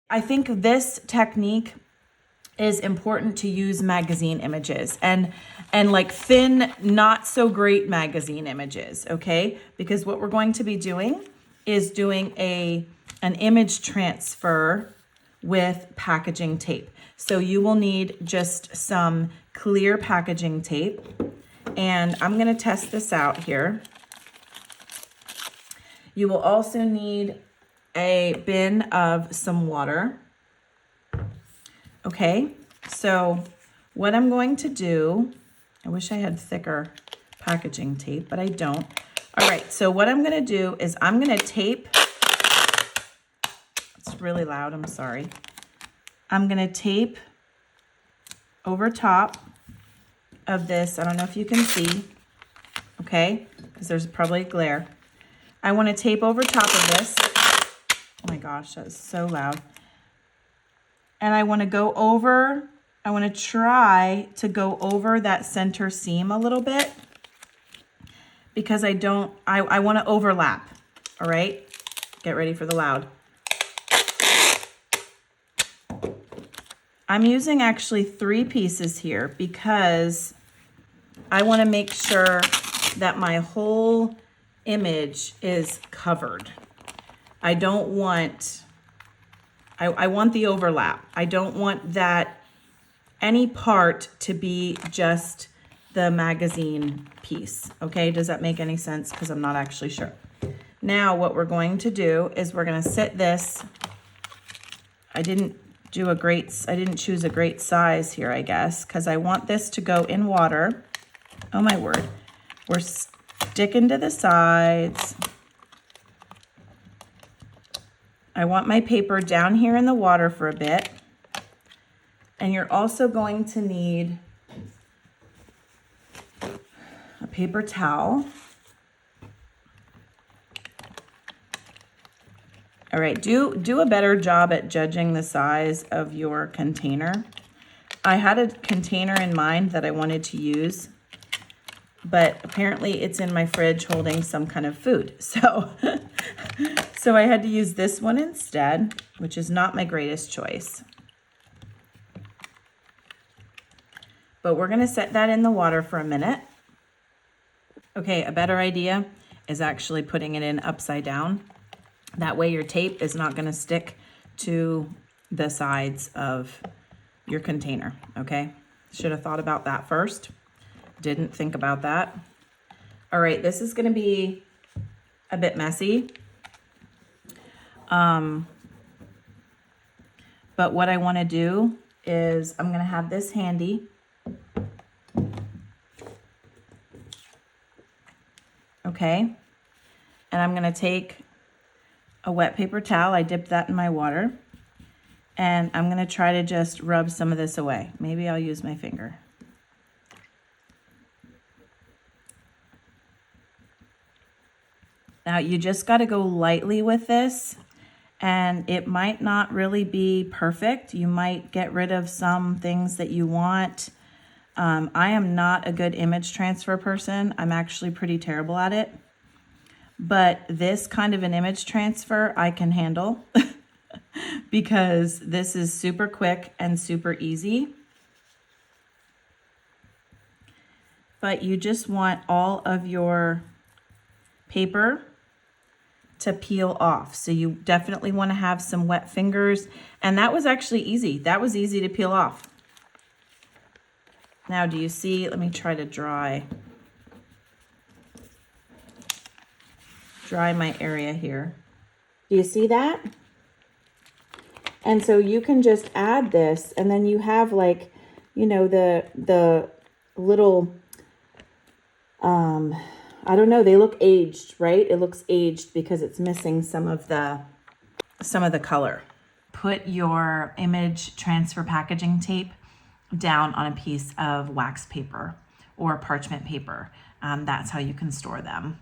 I think this technique is important to use magazine images and like thin, not so great magazine images, okay? Because what we're going to be doing is doing an image transfer with packaging tape. So you will need just some clear packaging tape, and I'm gonna test this out here. You will also need a bin of some water. Okay, so what I'm going to do, I wish I had thicker packaging tape, but I don't. All right, so what I'm gonna do is I'm gonna tape, it's really loud, I'm sorry. I'm gonna tape over top of this. I don't know if you can see, okay, because there's probably glare. I wanna tape over top of this. Oh my gosh, that is so loud. And I wanna go over, I wanna try to go over that center seam a little bit because I wanna overlap, all right? Get ready for the loud. I'm using actually 3 pieces here because I wanna make sure that my whole image is covered. I don't want, I want the overlap. I don't want that any part to be just the magazine piece. Okay, does that make any sense? Because I'm not actually sure. Now what we're going to do is we're gonna sit this, I didn't choose a great size here, I guess, because I want this to go in water. Oh my word. We're sticking to the sides. I want my paper down here in the water for a bit. And you're also going to need a paper towel. All right, do a better job at judging the size of your container. I had a container in mind that I wanted to use, but apparently it's in my fridge holding some kind of food. So, so I had to use this one instead, which is not my greatest choice. But we're gonna set that in the water for a minute. Okay, a better idea is actually putting it in upside down. That way your tape is not gonna stick to the sides of your container, okay? Should have thought about that first. Didn't think about that. All right, this is gonna be a bit messy. But what I wanna do is I'm gonna have this handy. Okay, and I'm gonna take a wet paper towel. I dipped that in my water. And I'm gonna try to just rub some of this away. Maybe I'll use my finger. Now you just gotta go lightly with this, and it might not really be perfect. You might get rid of some things that you want. I am not a good image transfer person. I'm actually pretty terrible at it. But this kind of an image transfer I can handle because this is super quick and super easy. But you just want all of your paper to peel off. So you definitely want to have some wet fingers. And that was actually easy. That was easy to peel off. Now, do you see? Let me try to dry my area here. Do you see that? And so you can just add this, and then you have like, you know, the little, I don't know, they look aged, right? It looks aged because it's missing some of the color. Put your image transfer packaging tape down on a piece of wax paper or parchment paper. That's how you can store them.